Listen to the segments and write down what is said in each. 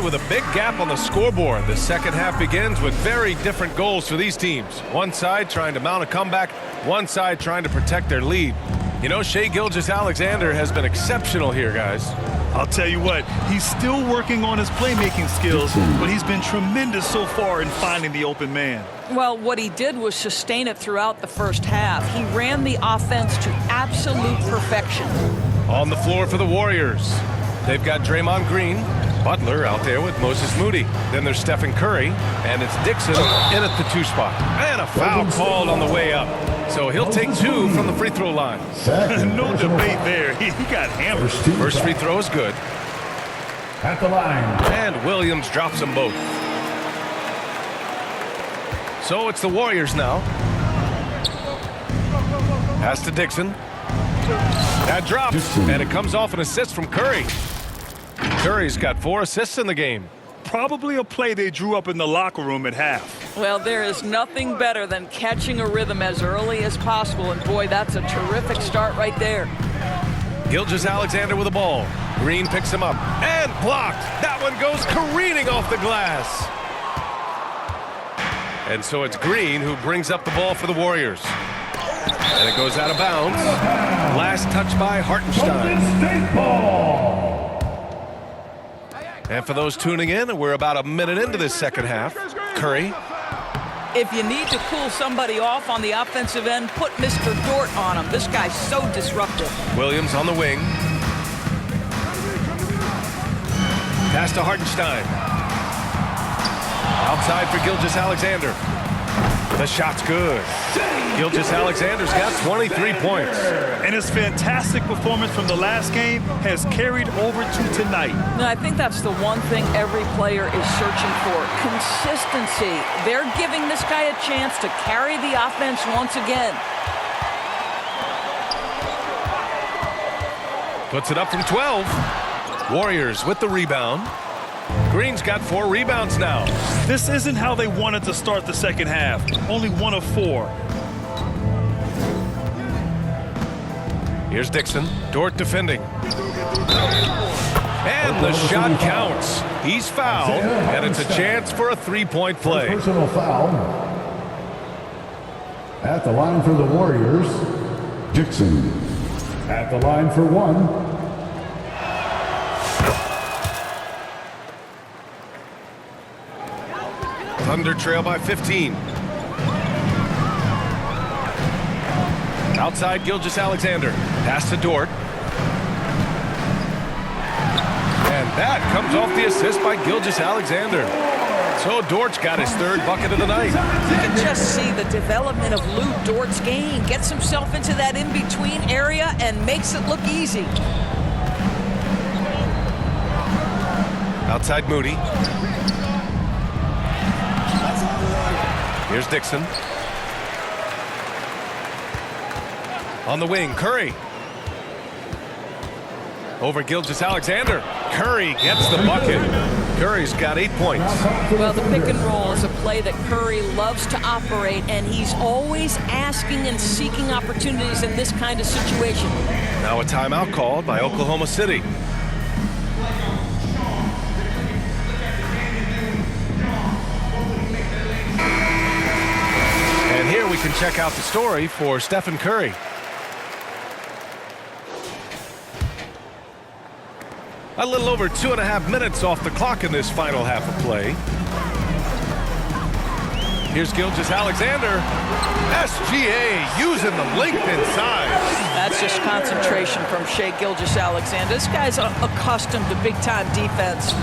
with a big gap on the scoreboard. The second half begins with very different goals for these teams. One side trying to mount a comeback, one side trying to protect their lead. You know, Shai Gilgeous-Alexander has been exceptional here, guys. I'll tell you what, he's still working on his playmaking skills, but he's been tremendous so far in finding the open man. Well, what he did was sustain it throughout the first half. He ran the offense to absolute perfection. On the floor for the Warriors, they've got Draymond Green, Butler out there with Moses Moody. Then there's Stephen Curry, and it's Dixon in at the 2 spot. And a foul called on the way up. So he'll take 2 from the free throw line. No debate there. He got hammered. First free throw is good. At the line. And Williams drops them both. So it's the Warriors now. Pass to Dixon. That drops, and it comes off an assist from Curry. Curry's got 4 assists in the game. Probably a play they drew up in the locker room at half. Well, there is nothing better than catching a rhythm as early as possible, and boy, that's a terrific start right there. Gilgeous-Alexander with the ball. Green picks him up and blocked. That one goes careening off the glass. And so it's Green who brings up the ball for the Warriors. And it goes out of bounds. Last touch by Hartenstein. And for those tuning in, we're about a minute into this second half. Curry. If you need to cool somebody off on the offensive end, put Mr. Dort on him. This guy's so disruptive. Williams on the wing. Pass to Hartenstein. Outside for Gilgeous-Alexander. The shot's good. Gilgeous-Alexander's got 23 points. And his fantastic performance from the last game has carried over to tonight. And I think that's the one thing every player is searching for. Consistency. They're giving this guy a chance to carry the offense once again. Puts it up from 12. Warriors with the rebound. Green's got 4 rebounds now. This isn't how they wanted to start the second half. Only 1 of 4. Here's Dixon. Dort defending. And the shot counts. He's fouled, and it's a chance for a 3-point play. Personal foul. At the line for the Warriors, Dixon. At the line for 1. Thunder trail by 15. Outside Gilgeous-Alexander. Pass to Dort. And that comes off the assist by Gilgeous-Alexander. So Dort's got his 3rd bucket of the night. You can just see the development of Lou Dort's game. Gets himself into that in-between area and makes it look easy. Outside Moody. Here's Dixon. On the wing, Curry. Over Gilgeous-Alexander. Curry gets the bucket. Curry's got 8 points. Well, the pick and roll is a play that Curry loves to operate, and he's always asking and seeking opportunities in this kind of situation. Now a timeout called by Oklahoma City. And here we can check out the story for Stephen Curry. A little over 2.5 minutes off the clock in this final half of play. Here's Gilgeous-Alexander. SGA using the length inside. That's just concentration from Shai Gilgeous-Alexander. This guy's accustomed to big-time defense.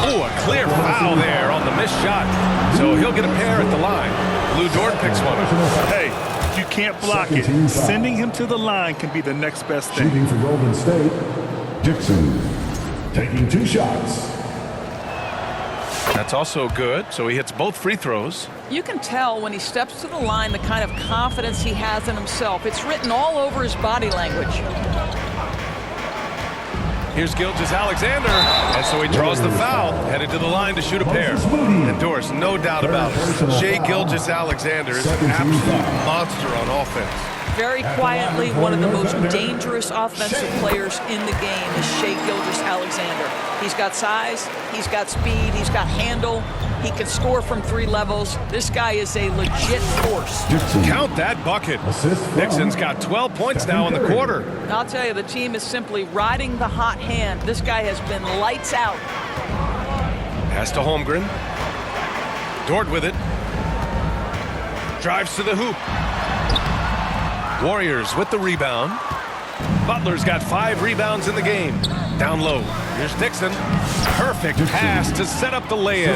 Oh, a clear foul there on the missed shot. So he'll get a pair at the line. Lou Dort picks one up. Hey, you can't block it. Sending him to the line can be the next best thing. Shooting for Golden State, Dixon. Taking 2 shots. That's also good. So he hits both free throws. You can tell when he steps to the line the kind of confidence he has in himself. It's written all over his body language. Here's Gilgeous-Alexander, and so he draws the foul, headed to the line to shoot a pair. And Doris, no doubt about it, Shai Gilgeous-Alexander is an absolute monster on offense. Very quietly, one of the most dangerous offensive players in the game is Shai Gilgeous-Alexander. He's got size, he's got speed, he's got handle. He can score from 3 levels. This guy is a legit force. Count that bucket. Dixon's got 12 points now in the quarter. I'll tell you, the team is simply riding the hot hand. This guy has been lights out. Pass to Holmgren. Dort with it. Drives to the hoop. Warriors with the rebound. Butler's got 5 rebounds in the game. Down low. Here's Dixon. Perfect pass to set up the lay-in.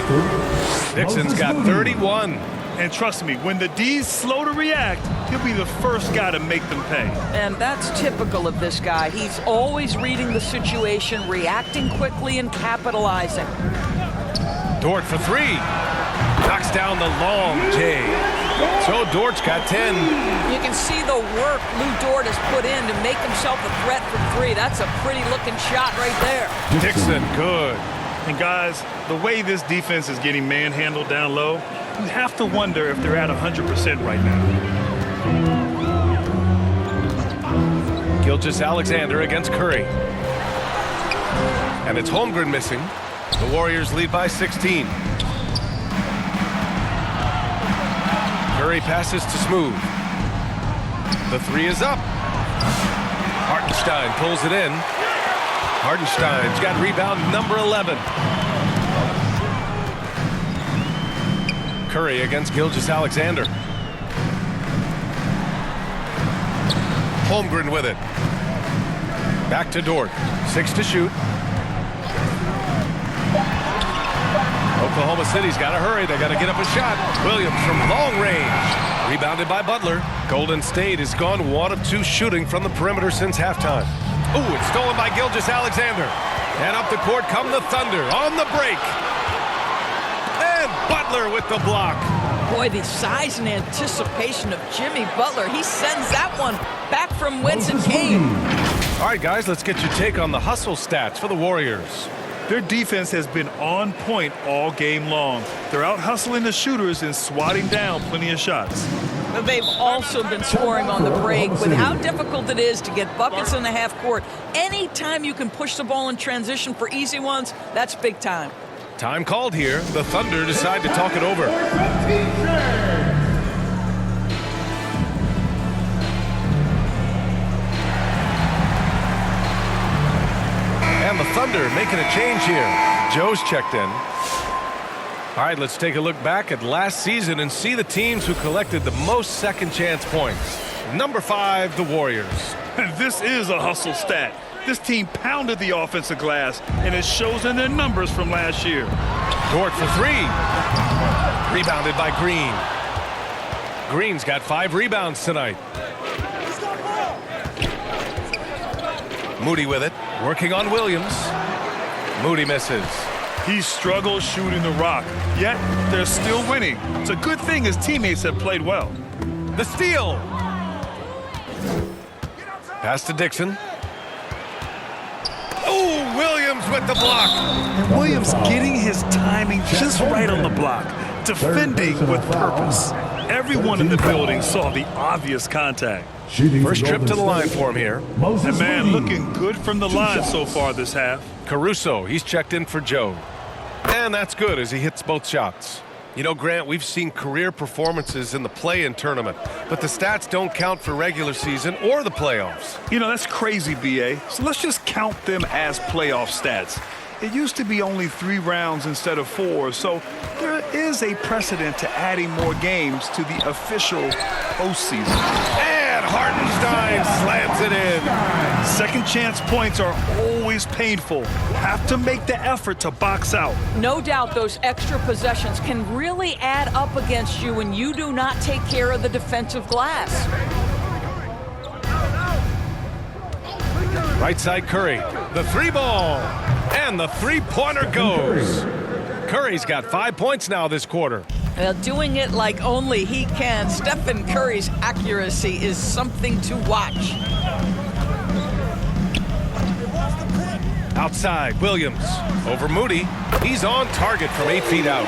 Dixon's got 31. And trust me, when the D's slow to react, he'll be the first guy to make them pay. And that's typical of this guy. He's always reading the situation, reacting quickly, and capitalizing. Dort for 3. Knocks down the long J. So Dort's got 10. You can see the work Lou Dort has put in to make himself a threat from 3. That's a pretty looking shot right there. Dixon, good. And guys, the way this defense is getting manhandled down low, you have to wonder if they're at 100% right now. Gilgeous-Alexander against Curry. And it's Holmgren missing. The Warriors lead by 16. Curry passes to Smooth. The 3 is up. Hartenstein pulls it in. Hartenstein's got rebound number 11. Curry against Gilgeous-Alexander. Holmgren with it. Back to Dort. 6 to shoot. Oklahoma City's got to hurry. They got to get up a shot. Williams from long range. Rebounded by Butler. Golden State has gone 1 of 2 shooting from the perimeter since halftime. Ooh, it's stolen by Gilgeous-Alexander. And up the court come the Thunder on the break. And Butler with the block. Boy, the size and anticipation of Jimmy Butler. He sends that one back from whence it came. All right, guys, let's get your take on the hustle stats for the Warriors. Their defense has been on point all game long. They're out hustling the shooters and swatting down plenty of shots. But they've also been scoring on the break. With how difficult it is to get buckets in the half court, anytime you can push the ball in transition for easy ones, that's big time. Time called here. The Thunder decide to talk it over. And the Thunder making a change here. Joe's checked in. All right, let's take a look back at last season and see the teams who collected the most second chance points. Number 5, the Warriors. This is a hustle stat. This team pounded the offensive glass, and it shows in their numbers from last year. Dort for 3. Rebounded by Green. Green's got 5 rebounds tonight. Moody with it, working on Williams. Moody misses. He struggles shooting the rock, yet they're still winning. It's a good thing his teammates have played well. The steal. Pass to Dixon. Oh, Williams with the block. And Williams getting his timing just right on the block, defending with purpose. Everyone in the building saw the obvious contact. First trip to the line for him here. And man, looking good from the line so far this half. Caruso, he's checked in for Joe. And that's good as he hits both shots. You know, Grant, we've seen career performances in the play-in tournament, but the stats don't count for regular season or the playoffs. You know, that's crazy, B.A. So let's just count them as playoff stats. It used to be only 3 rounds instead of 4, so there is a precedent to adding more games to the official postseason. And Hartenstein slams it in. Second chance points are always painful. Have to make the effort to box out. No doubt those extra possessions can really add up against you when you do not take care of the defensive glass. Right side Curry, the 3 ball, and the 3-pointer goes. Curry's got 5 points now this quarter. Well, doing it like only he can. Stephen Curry's accuracy is something to watch. Outside, Williams over Moody. He's on target from 8 feet out.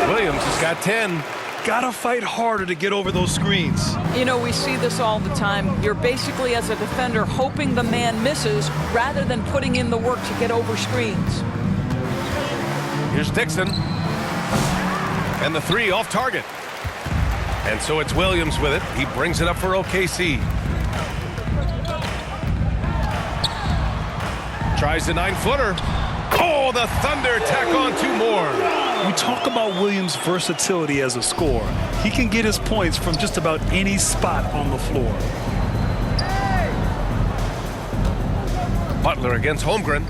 Williams has got 10. Gotta fight harder to get over those screens. You know, we see this all the time. You're basically, as a defender, hoping the man misses rather than putting in the work to get over screens. Here's Dixon. And the three off target. And so it's Williams with it. He brings it up for OKC. Tries the 9-footer. Oh, the Thunder tack on 2 more. We talk about Williams' versatility as a scorer. He can get his points from just about any spot on the floor. Butler against Holmgren.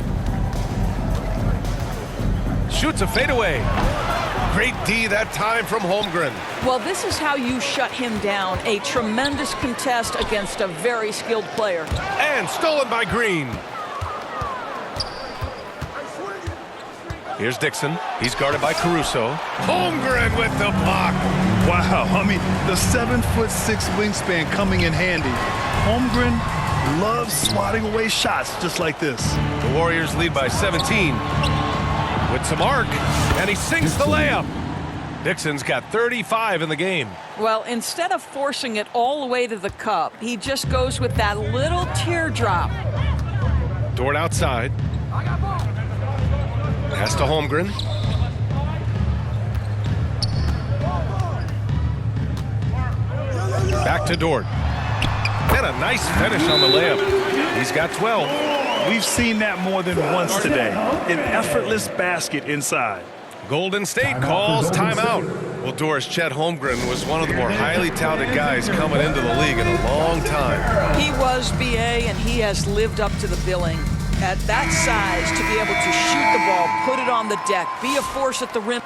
Shoots a fadeaway. Great D that time from Holmgren. Well, this is how you shut him down. A tremendous contest against a very skilled player. And stolen by Green. Here's Dixon. He's guarded by Caruso. Holmgren with the block. Wow, I mean, the 7'6" wingspan coming in handy. Holmgren loves swatting away shots just like this. The Warriors lead by 17. With some arc, and he sinks the layup. Dixon's got 35 in the game. Well, instead of forcing it all the way to the cup, he just goes with that little teardrop. Dort outside. Pass to Holmgren. Back to Dort. And a nice finish on the layup. He's got 12. We've seen that more than once today. An effortless basket inside. Golden State calls timeout. Well, Doris, Chet Holmgren was one of the more highly touted guys coming into the league in a long time. He was BA, and he has lived up to the billing. At that size, to be able to shoot the ball, put it on the deck, be a force at the rim.